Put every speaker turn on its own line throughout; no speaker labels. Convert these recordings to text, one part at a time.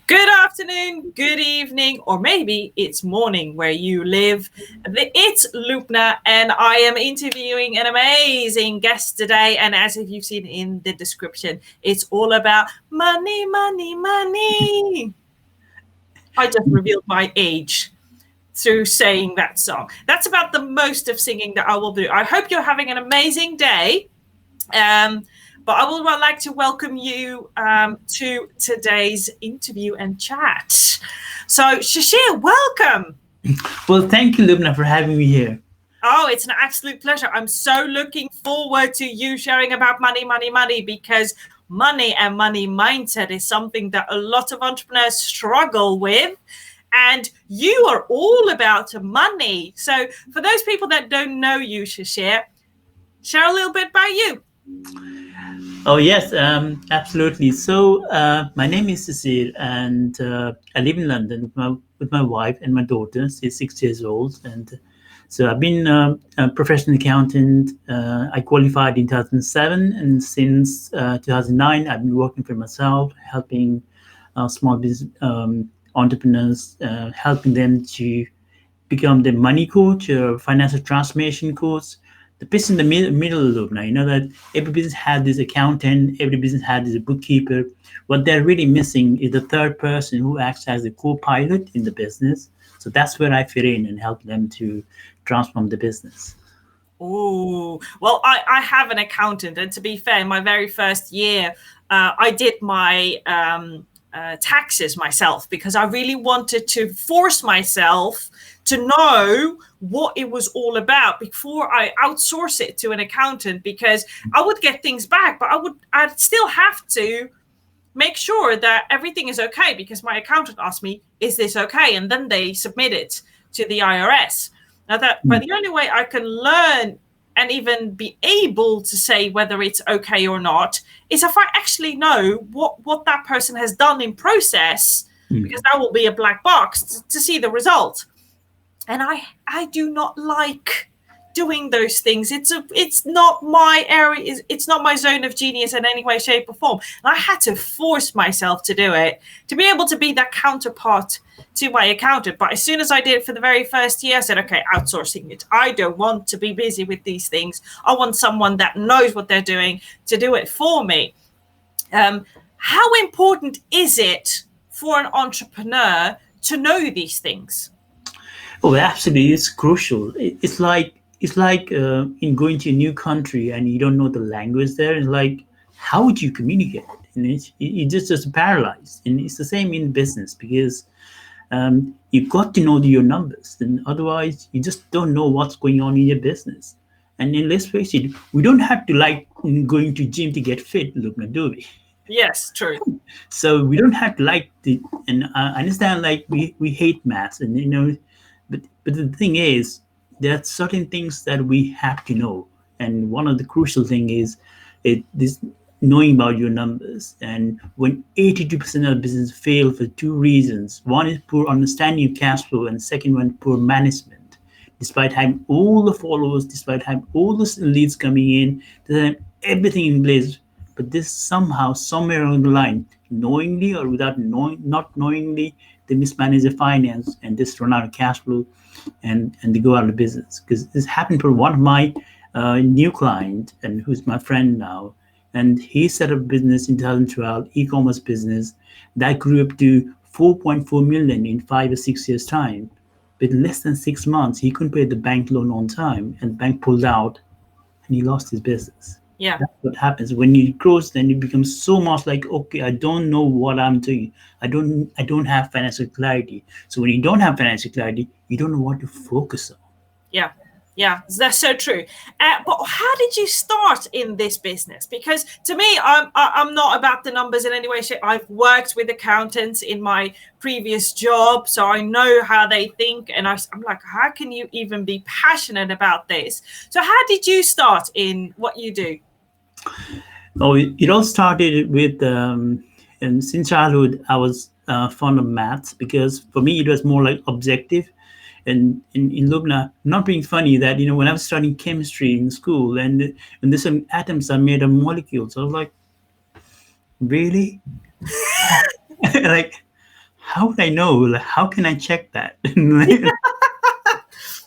Good afternoon, good evening, or maybe it's morning where you live. It's Lubna, and I am interviewing an amazing guest today. And as if you've seen in the description, it's all about money, money, money. I just revealed my age through saying that song. That's about the most of singing that I will do. I hope you're having an amazing day. Um, but I would like to welcome you to today's interview and chat. So, Shishir, welcome.
Well, thank you, Lubna, for having me here.
Oh, it's an absolute pleasure. I'm so looking forward to you sharing about money, money, money, because money and money mindset is something that a lot of entrepreneurs struggle with. And you are all about money. So, for those people that don't know you, Shishir, share a little bit about you.
Oh, yes, absolutely. So, my name is Shishir, and I live in London with my wife and my daughter. She's 6 years old. And so, I've been a professional accountant. I qualified in 2007, and since 2009, I've been working for myself, helping small business entrepreneurs, helping them to become the money coach or financial transformation coach. The piece in the middle loop now, you know that every business had this accountant, every business had this bookkeeper. What they're really missing is the third person who acts as the co-pilot in the business. So that's where I fit in and help them to transform the business.
Oh, well, I have an accountant. And to be fair, in my very first year, I did my taxes myself because I really wanted to force myself to know what it was all about before I outsource it to an accountant, because I would get things back, but I'd still have to make sure that everything is okay, because my accountant asked me, is this okay? And then they submit it to the IRS. Now but the only way I can learn and even be able to say whether it's okay or not is if I actually know what that person has done in process, because that will be a black box to see the result. And I do not like doing those things. It's not my area. It's not my zone of genius in any way, shape, or form. And I had to force myself to do it to be able to be that counterpart to my accountant. But as soon as I did it for the very first year, I said, okay, outsourcing it. I don't want to be busy with these things. I want someone that knows what they're doing to do it for me. How important is it for an entrepreneur to know these things?
Oh, absolutely, it's crucial. It's like in going to a new country and you don't know the language there. It's like, how would you communicate? And you just paralyzed. And it's the same in business because you've got to know your numbers, and otherwise you just don't know what's going on in your business. And then let's face it, we don't have to like going to gym to get fit, look, do we?
Yes, true.
So we don't have to like the, and I understand like we hate maths, and but the thing is, there are certain things that we have to know, and one of the crucial thing is this knowing about your numbers. And when 82% of business fail for two reasons, one is poor understanding of cash flow, and second one poor management. Despite having all the followers, despite having all the leads coming in, they have everything in place, but this somehow, somewhere along the line, knowingly or without knowing, not knowingly, they mismanage the finance and just run out of cash flow, and they go out of business. Because this happened for one of my new client, and who's my friend now, and he set up a business in 2012, e-commerce business that grew up to 4.4 million in 5 or 6 years time. With less than 6 months, he couldn't pay the bank loan on time, and the bank pulled out, and he lost his business.
Yeah.
That's what happens when you grow. Then you become so much like, okay, I don't know what I'm doing. I don't have financial clarity. So when you don't have financial clarity, you don't know what to focus on.
Yeah. Yeah, that's so true. But how did you start in this business? Because to me, I'm not about the numbers in any way. I've worked with accountants in my previous job, so I know how they think. And I'm like, how can you even be passionate about this? So how did you start in what you do?
Oh, it all started with, and since childhood, I was fond of maths because for me it was more like objective. And in Lubna, not being funny that when I was studying chemistry in school, and there's some atoms are made of molecules, I was like, really? like how would I know? Like, how can I check that?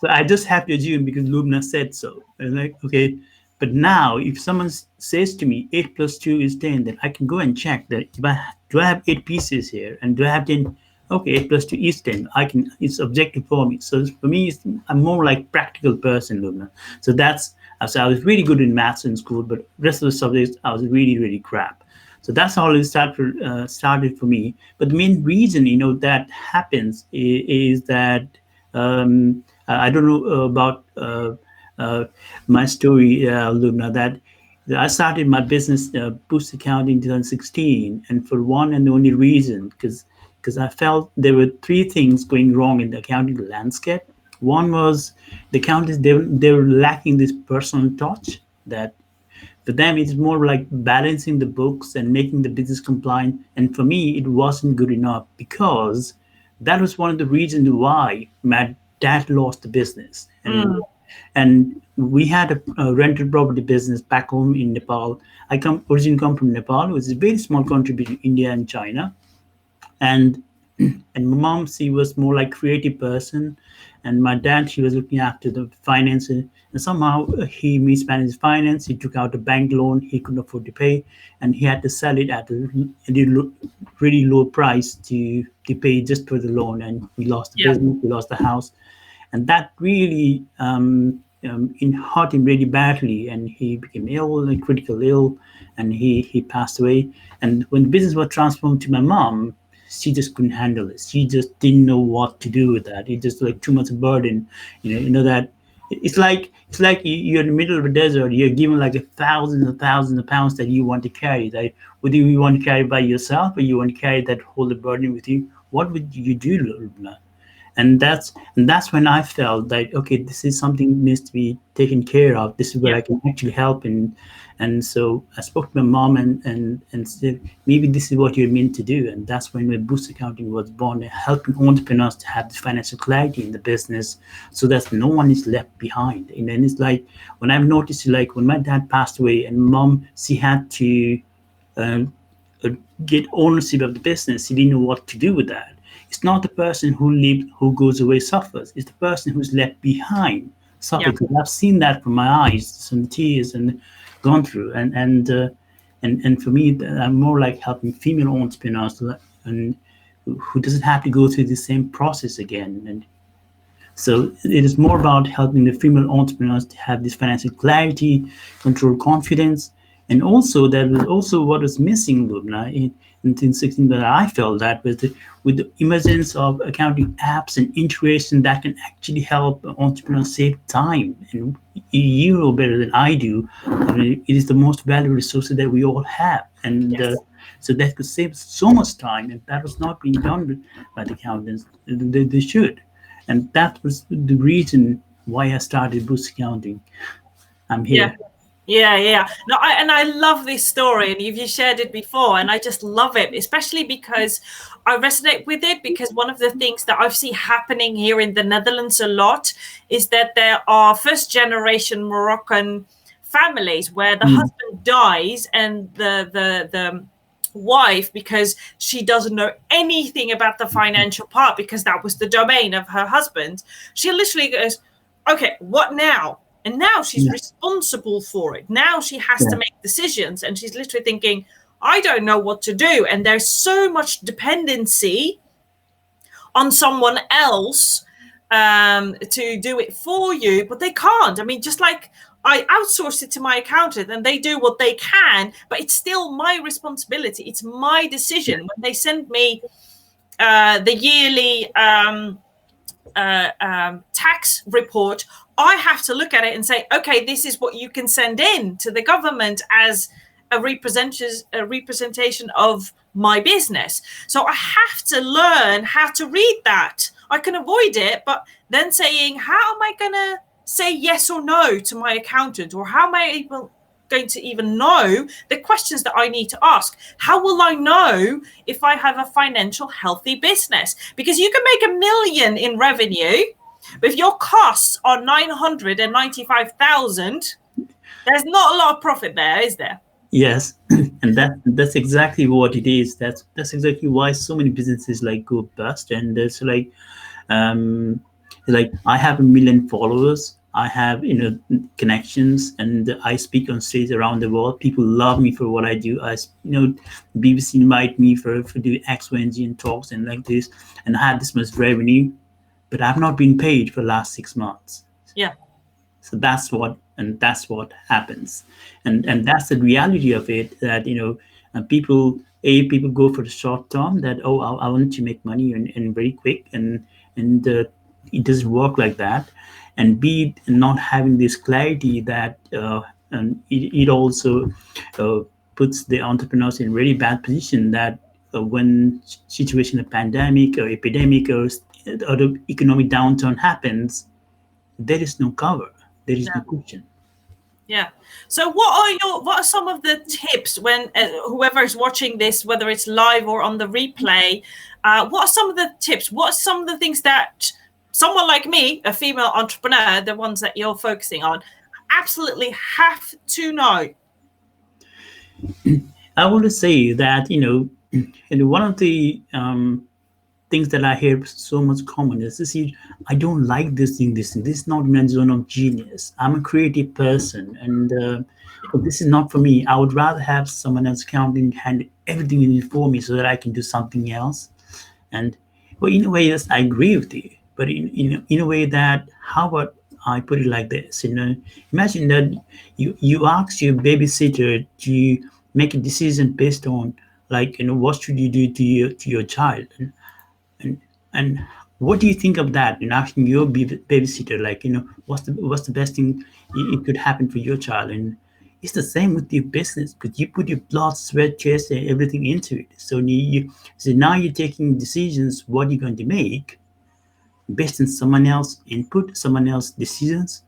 So I just have to assume because Lubna said so. And like, okay, but now if someone says to me 8 plus 2 is 10, then I can go and check that if do I have 8 pieces here and do I have 10? Okay, 8 plus 2 is 10. I can. It's objective for me. So for me, I'm more like practical person, Lubna. So that's so I was really good in maths in school, but rest of the subjects I was really really crap. So that's how it started for me. But the main reason, that happens is that I don't know about uh, my story, Lubna, that I started my business, Boost Account, in 2016, and for one and only reason, because I felt there were three things going wrong in the accounting landscape. One was the accountants, they were lacking this personal touch that for them it's more like balancing the books and making the business compliant, and for me it wasn't good enough because that was one of the reasons why my dad lost the business. And we had a rental property business back home in Nepal. I originally come from Nepal, which is a very small country between India and China. And and my mom, she was more like creative person, and my dad, he was looking after the finances. And somehow he mismanaged his finance. He took out a bank loan he couldn't afford to pay, and he had to sell it at a really low price to pay just for the loan. And we lost the
Yeah.
business, we lost the house, and that really hurt him really badly, and he became ill, like critical ill, and he passed away. And when the business was transformed to my mom, she just couldn't handle it. She just didn't know what to do with that. It just like too much burden. You know that it's like you're in the middle of a desert. You're given like thousands of pounds that you want to carry. Like, whether you want to carry by yourself or you want to carry that whole burden with you, what would you do, Lubna? And that's when I felt that, okay, this is something needs to be taken care of. This is where
Yeah.
I can actually help. And so I spoke to my mom and said, maybe this is what you're meant to do. And that's when my Boost Accounting was born, helping entrepreneurs to have the financial clarity in the business so that no one is left behind. And then it's like when I've noticed, like when my dad passed away and mom, she had to uh, uh, get ownership of the business. He didn't know what to do with that. It's not the person who goes away suffers. It's the person who's left behind
Yeah.
suffers. Because I've seen that from my eyes, some tears, and gone through. And for me, I'm more like helping female entrepreneurs and who doesn't have to go through the same process again. And so it is more about helping the female entrepreneurs to have this financial clarity, control confidence, and also that was also what was missing, Lubna, in 2016, that I felt that with the emergence of accounting apps and integration that can actually help entrepreneurs save time. And you know better than I do, I mean, it is the most valuable resource that we all have. And
Yes.
so that could save so much time, and that was not being done by the accountants. They should. And that was the reason why I started Boost Accounting. I'm
Yeah.
here.
Yeah, yeah. No, I love this story, and you shared it before, and I just love it, especially because I resonate with it. Because one of the things that I've seen happening here in the Netherlands a lot is that there are first generation Moroccan families where the
Mm,
husband dies and the wife, because she doesn't know anything about the financial part because that was the domain of her husband, she literally goes, okay, what now? And now she's
yeah,
responsible for it. Now she has to
yeah,
make decisions, and she's literally thinking, I don't know what to do. And there's so much dependency on someone else to do it for you, but they can't. I mean, just like I outsource it to my accountant and they do what they can, but it's still my responsibility. It's my
yeah,
decision. When they send me the yearly tax report, I have to look at it and say, okay, this is what you can send in to the government as a representation of my business. So I have to learn how to read that. I can avoid it, but then saying, how am I going to say yes or no to my accountant? Or how am I going to even know the questions that I need to ask? How will I know if I have a financial healthy business? Because you can make 1 million in revenue, but if your costs are 995,000, there's not a lot of profit there, is there?
Yes, and that's exactly what it is. That's exactly why so many businesses like go bust. And it's um, like I have 1 million followers. I have connections, and I speak on stage around the world. People love me for what I do. BBC invite me for do X, Y, and Z and talks and like this, and I have this much revenue, but I've not been paid for the last 6 months.
Yeah.
So that's what happens, and that's the reality of it. That people go for the short term. That, oh, I want to make money and very quick, and it doesn't work like that. And B, not having this clarity that and it also uh, puts the entrepreneurs in really bad position. That when situation of pandemic or epidemic or the economic downturn happens, there is no cover. There is no cushion.
Yeah. So what are some of the tips when whoever is watching this, whether it's live or on the replay, what are some of the tips? What are some of the things that someone like me, a female entrepreneur, the ones that you're focusing on, absolutely have to know?
I want to say that one of the things that I hear so much common is this: I don't like this thing. This is not my zone of genius. I'm a creative person, and this is not for me. I would rather have someone else counting hand everything in it for me so that I can do something else. And well, in a way, yes, I agree with you. But in a way that, how about I put it like this? Imagine that you ask your babysitter to make a decision based on, like, what should you do to your child, and and what do you think of that? Asking your babysitter, like, what's the best thing it could happen for your child. And it's the same with your business, because you put your blood, sweat, chest, and everything into it. So now you're taking decisions what you're going to make based on someone else input, someone else decisions.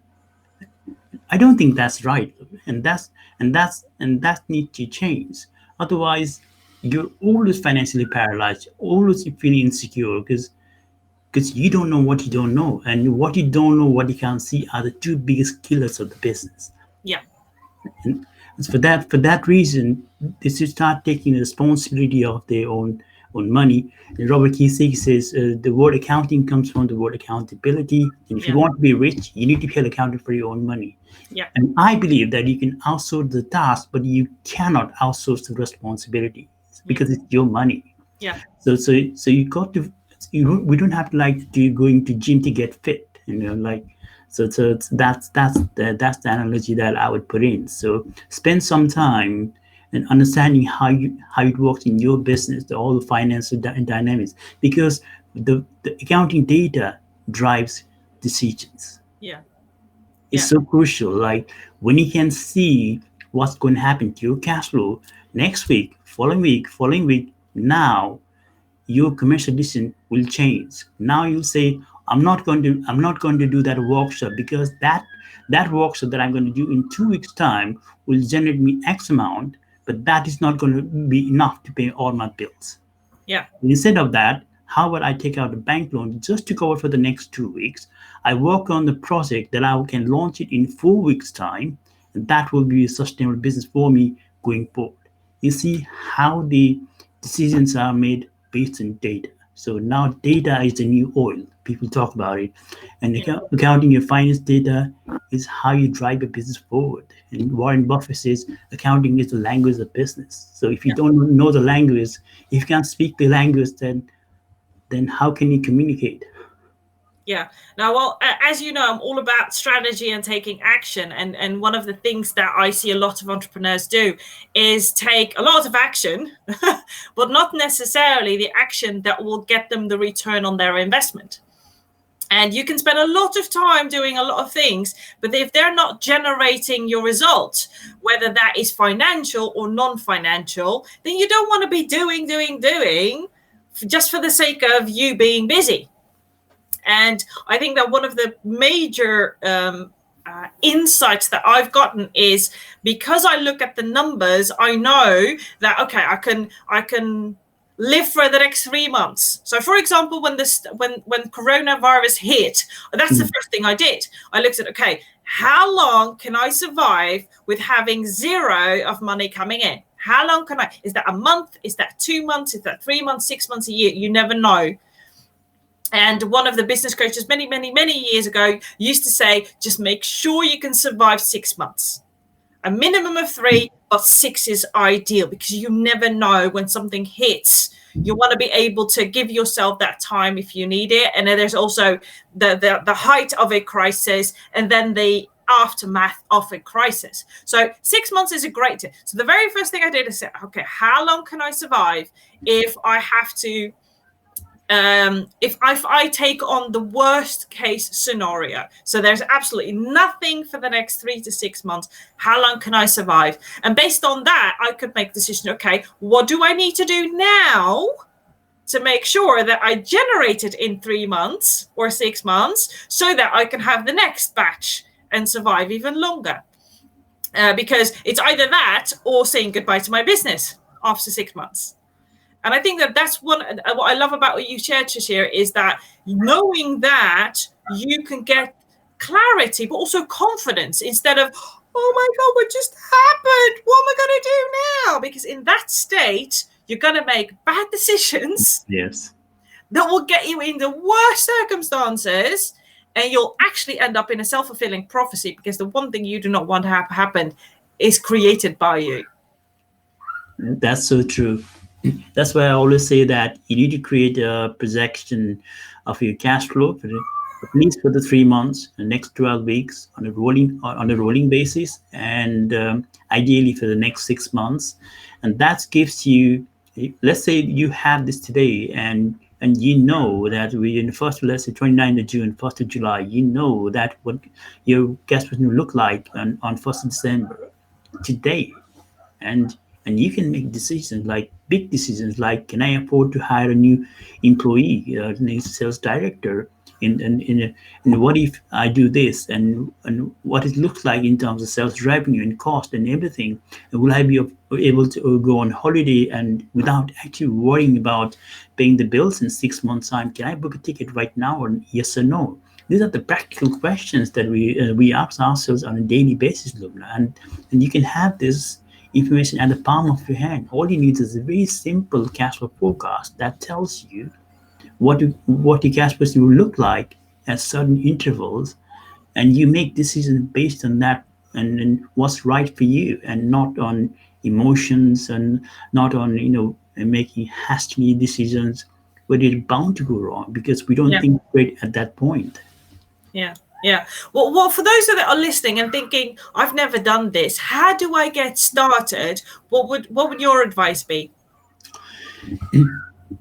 I don't think that's right, and that needs to change. Otherwise, you're always financially paralyzed, always feeling insecure, because you don't know what you don't know, and what you don't know, what you can't see, are the two biggest killers of the business.
Yeah.
And for that reason, they should start taking responsibility of their own money. And Robert Kiyosaki says the word accounting comes from the word accountability. And if you
Yeah.
want to be rich, you need to be held accountable for your own money.
Yeah.
And I believe that you can outsource the task, but you cannot outsource the responsibility,
Yeah.
because it's your money.
Yeah.
So you got to, we don't have to like to going to gym to get fit, like. That's the analogy that I would put in. So spend some time and understanding how it works in your business, all the financial dynamics, because the accounting data drives decisions.
Yeah.
It's
Yeah.
so crucial. Like, when you can see what's going to happen to your cash flow next week, following week, now your commercial decision will change. Now you'll say, I'm not going to do that workshop, because that workshop that I'm going to do in 2 weeks' time will generate me X amount, but that is not going to be enough to pay all my bills.
Yeah.
Instead of that, how about I take out a bank loan just to cover for the next 2 weeks? I work on the project that I can launch it in 4 weeks' time, and that will be a sustainable business for me going forward. You see how the decisions are made based on data. So now data is the new oil. People talk about it. And accounting your finance data is how you drive a business forward. And Warren Buffett says accounting is the language of business. So if you don't know the language, if you can't speak the language, then how can you communicate?
Yeah. Now, well, as you know, I'm all about strategy and taking action. And one of the things that I see a lot of entrepreneurs do is take a lot of action, but not necessarily the action that will get them the return on their investment. And you can spend a lot of time doing a lot of things, but if they're not generating your results, whether that is financial or non-financial, then you don't want to be doing just for the sake of you being busy. And I think that one of the major insights that I've gotten is, because I look at the numbers, I know that, okay, I can live for the next 3 months. So, for example, when coronavirus hit, that's the first thing I did. I looked at, okay, How long can I survive with having zero of money coming in? How long can I? Is that a month? Is that 2 months? Is that 3 months, 6 months, a year? You never know. And one of the business coaches many, many, many years ago used to say, just make sure you can survive 6 months. A minimum of 3, but 6 is ideal because you never know when something hits. You want to be able to give yourself that time if you need it. And then there's also the height of a crisis and then the aftermath of a crisis. So 6 months is a great tip. So the very first thing I did is say, okay, how long can I survive if I have to if I take on the worst case scenario? So there's absolutely nothing for the next 3 to 6 months. How long can I survive? And based on that, I could make a decision. Okay, what do I need to do now to make sure that I generate it in 3 months or 6 months so that I can have the next batch and survive even longer? Because it's either that or saying goodbye to my business after 6 months. And I think that that's what I love about what you shared, Shishir, is that knowing that you can get clarity, but also confidence instead of, oh my God, what just happened? What am I going to do now? Because in that state, you're going to make bad decisions
Yes.
that will get you in the worst circumstances. And you'll actually end up in a self-fulfilling prophecy because the one thing you do not want to have happen is created by you.
That's so true. That's why I always say that you need to create a projection of your cash flow for at least for the 3 months, the next 12 weeks on a rolling basis, and ideally for the next 6 months. And that gives you, let's say you have this today, and you know that we in the first, let's say 29th of June, 1st of July, you know that what your cash flow will look like on 1st of December today, and you can make decisions like big decisions like, can I afford to hire a new employee, new sales director, and what if I do this, and what it looks like in terms of sales revenue and cost and everything, and will I be able to go on holiday and without actually worrying about paying the bills in 6 months time? Can I book a ticket right now, or yes or no? These are the practical questions that we ask ourselves on a daily basis, Lubna, and you can have this information at the palm of your hand. All you need is a very simple cash flow forecast that tells you what your cash flow will look like at certain intervals, and you make decisions based on that, and what's right for you, and not on emotions, and not on making hastily decisions where you're bound to go wrong because we don't
Yeah.
think straight at that point.
Yeah. Yeah. Well, for those that are listening and thinking, I've never done this, how do I get started? What would your advice be?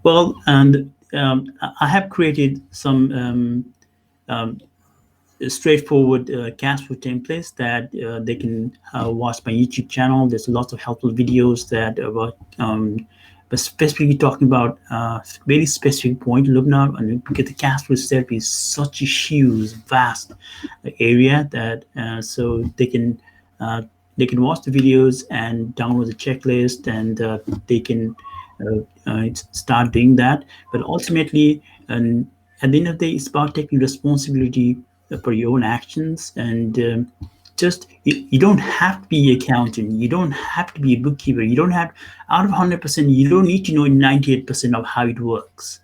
Well, and I have created some straightforward cash flow templates that they can watch my YouTube channel. There's lots of helpful videos that about but specifically talking about very specific point, Lubna, and because the cash flow therapy is such a huge, vast area that so uh, they can watch the videos and download the checklist, and they can start doing that. But ultimately, at the end of the day, it's about taking responsibility for your own actions, and just you don't have to be an accountant, you don't have to be a bookkeeper, you don't have, out of 100%, you don't need to know 98% of how it works.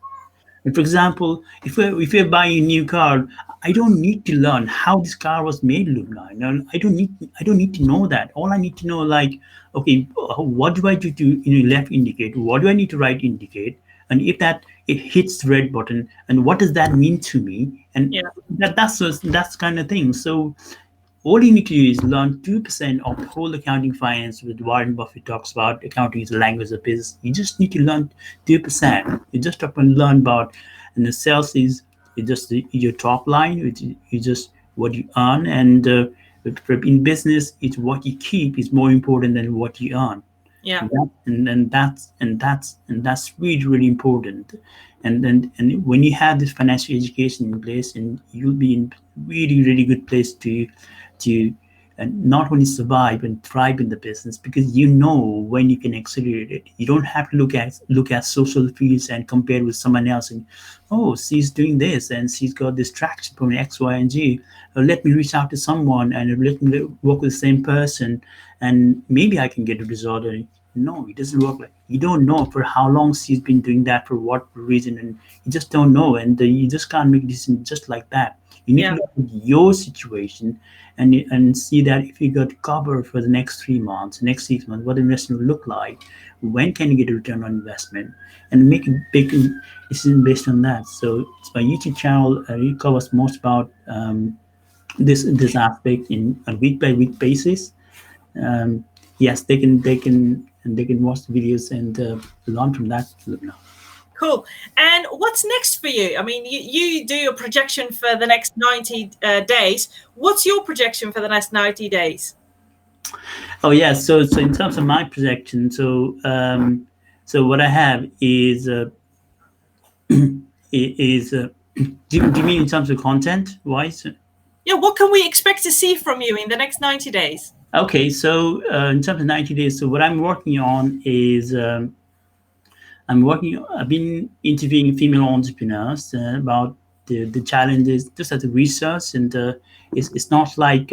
And for example, if we're buying a new car, I don't need to learn how this car was made, Lubna. I don't need to know that. All I need to know, like, okay, what do I do to left indicate? What do I need to right indicate? And if that it hits the red button, and what does that mean to me? And
Yeah.
that's kind of thing. So all you need to do is learn 2% of the whole accounting finance, with Warren Buffett talks about accounting is the language of business. You just need to learn 2%. You just have to learn about, and the sales is just your top line, which is just what you earn. And in business, it's what you keep is more important than what you earn.
Yeah.
And that's really, really important. And when you have this financial education in place, and you'll be in really, really good place to and not only survive and thrive in the business, because you know when you can accelerate it. You don't have to look at social fields and compare with someone else and, oh, she's doing this and she's got this traction from X, Y, and Z. Let me reach out to someone and let me work with the same person, and maybe I can get a result. No, it doesn't work like, you don't know for how long she's been doing that, for what reason, and you just don't know, and you just can't make decisions just like that. You need to
Yeah.
look at your situation and see that if you got cover for the next 3 months, next 6 months, what the investment will look like, when can you get a return on investment, and make a big decision based on that. So it's my YouTube channel. It covers most about this aspect in a week by week basis. Um, yes, they can watch the videos and learn from that.
Cool. And what's next for you? I mean, you do your projection for the next 90 days. What's your projection for the next 90 days?
Oh yeah, so in terms of my projection, so what I have is do you mean in terms of content wise?
Yeah, what can we expect to see from you in the next 90 days?
Okay, so in terms of 90 days, so what I'm working on is I've been interviewing female entrepreneurs about the challenges, just as a research, and it's not like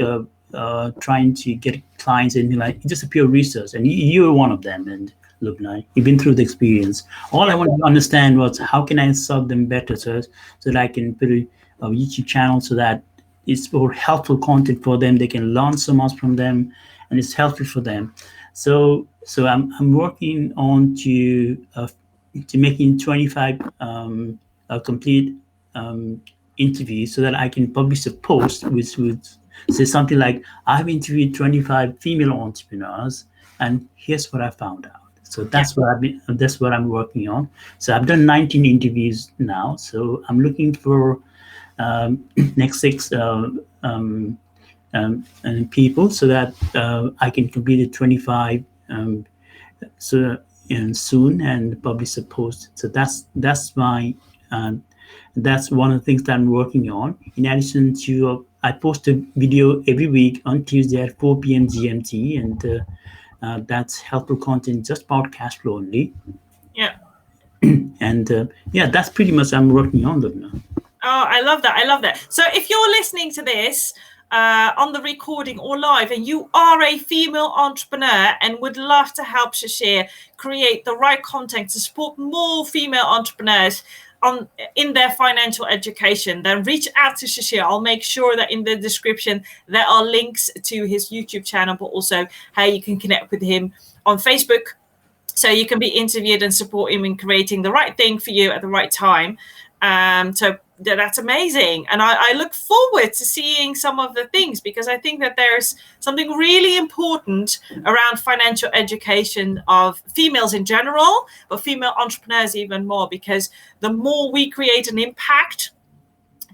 trying to get clients and like, it's just a pure research, and you're one of them. And look, now you've been through the experience. All I
Yeah.
wanted to understand was how can I serve them better, so that I can put a YouTube channel so that it's more helpful content for them. They can learn so much from them, and it's helpful for them. So I'm working on to making 25 complete interviews so that I can publish a post which would say something like, I've interviewed 25 female entrepreneurs and here's what I found out. So
Yeah.
that's what I'm working on. So I've done 19 interviews now. So I'm looking for next six people so that I can complete the 25 so and soon and publish a post. So um, that's one of the things that I'm working on. In addition to, I post a video every week on Tuesday at 4 p.m. GMT, and that's helpful content just about cash flow only.
Yeah.
And yeah, that's pretty much I'm working on them now.
Oh, I love that. I love that. So if you're listening to this on the recording or live, and you are a female entrepreneur and would love to help Shishir create the right content to support more female entrepreneurs in their financial education, then reach out to Shishir. I'll make sure that in the description there are links to his YouTube channel, but also how you can connect with him on Facebook, so you can be interviewed and support him in creating the right thing for you at the right time. So that's amazing. And I look forward to seeing some of the things, because I think that there's something really important around financial education of females in general, but female entrepreneurs even more, because the more we create an impact,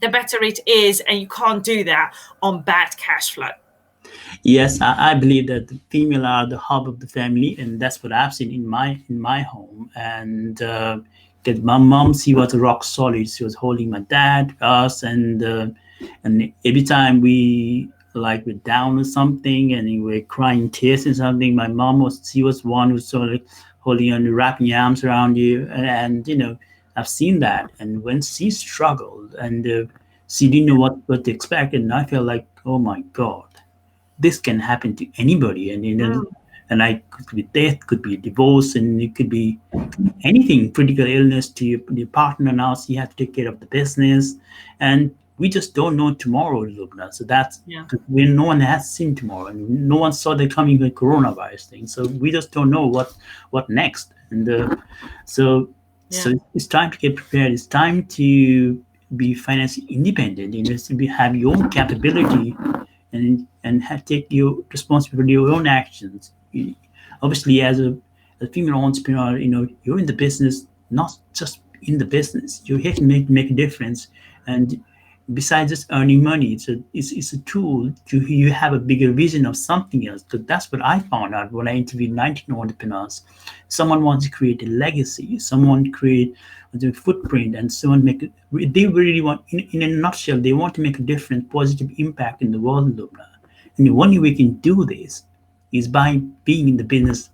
the better it is. And you can't do that on bad cash flow.
Yes, I believe that the female are the hub of the family, and that's what I've seen in my home. And that my mom, she was rock solid. She was holding my dad, us, and every time we like were down or something, and we were crying tears and something, my mom she was one who was sort of holding on, wrapping your arms around you, and I've seen that. And when she struggled and she didn't know what to expect, and I felt like, oh my god, this can happen to anybody, and and I could be death, could be a divorce, and it could be anything, critical illness to your partner. Now so you have to take care of the business, and we just don't know tomorrow, Lubna. So that's
Yeah.
when no one has seen tomorrow, and no one saw the coming with coronavirus thing. So we just don't know what next, and so
Yeah.
so it's time to get prepared. It's time to be financially independent. To have your own capability and take your responsibility for your own actions. Obviously, as a female entrepreneur, you're in the business, not just in the business. You're here to make a difference, and besides just earning money, it's a tool to you have a bigger vision of something else. Because that's what I found out when I interviewed 19 entrepreneurs. Someone wants to create a legacy. Someone create a footprint, and someone they really want, in a nutshell, they want to make a difference, positive impact in the world, Lubna. And the only way we can do this is by being in the business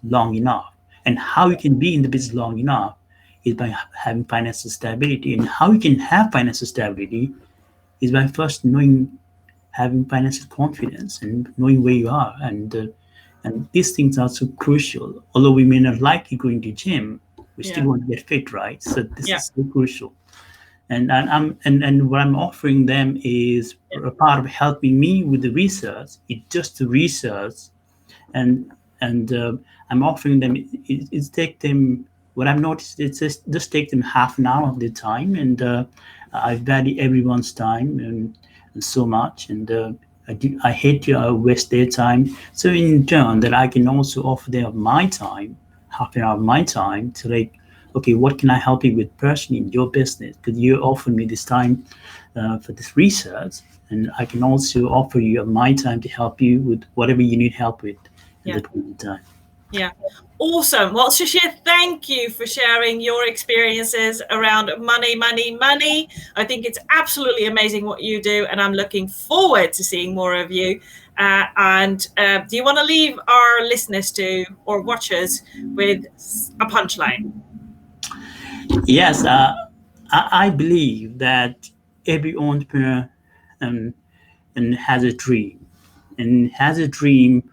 long enough. And how you can be in the business long enough is by having financial stability. And how you can have financial stability is by first knowing, having financial confidence and knowing where you are. And these things are so crucial. Although we may not like going to gym, we still
Yeah.
want to get fit, right? So this
Yeah.
is so crucial. And what I'm offering them is
Yeah.
a part of helping me with the research. It's just the research, and I'm offering them. It's take them. What I've noticed, it's just take them half an hour of their time, and I value everyone's time and so much, and I hate to waste their time. So in turn, that I can also offer them my time, half an hour of my time to like, okay, what can I help you with personally in your business? Because you offered me this time for this research, and I can also offer you my time to help you with whatever you need help with at
Yeah.
that point in time.
Yeah. Awesome. Well, Shishir, thank you for sharing your experiences around money, money, money. I think it's absolutely amazing what you do, and I'm looking forward to seeing more of you. Do you want to leave our listeners to or watchers with a punchline?
Yes, I believe that every entrepreneur um, and has a dream, and has a dream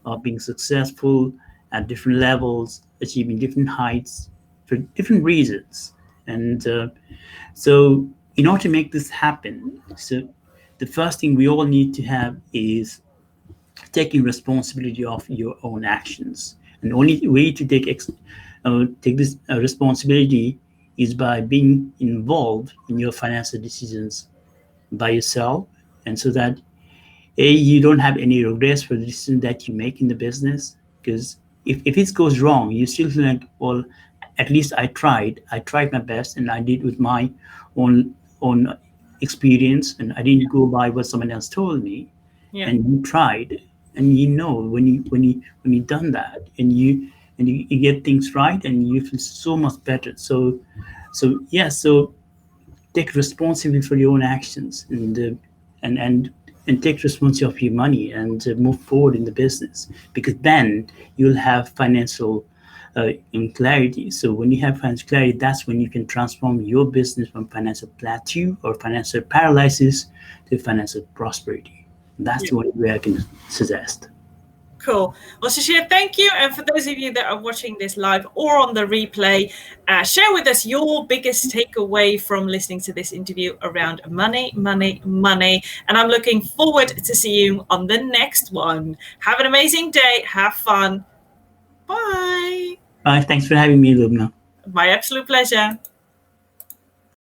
of being successful at different levels, achieving different heights for different reasons. And so, in order to make this happen, so the first thing we all need to have is taking responsibility of your own actions. And the only way to take this responsibility is by being involved in your financial decisions by yourself, and so that you don't have any regrets for the decision that you make in the business. Because if it goes wrong, you still feel like, well, at least I tried my best, and I did with my own experience, and I didn't go by what someone else told me.
Yeah.
And you tried, and you know when you done that, and you get things right, and you feel so much better. So take responsibility for your own actions, and take responsibility of your money, and move forward in the business, because then you'll have financial in clarity. So when you have financial clarity, that's when you can transform your business from financial plateau or financial paralysis to financial prosperity. That's
Yeah.
the only way I can suggest.
Cool. Well, Shishir, thank you. And for those of you that are watching this live or on the replay, share with us your biggest takeaway from listening to this interview around money, money, money. And I'm looking forward to see you on the next one. Have an amazing day. Have fun. Bye.
Thanks for having me, Lubna.
My absolute pleasure.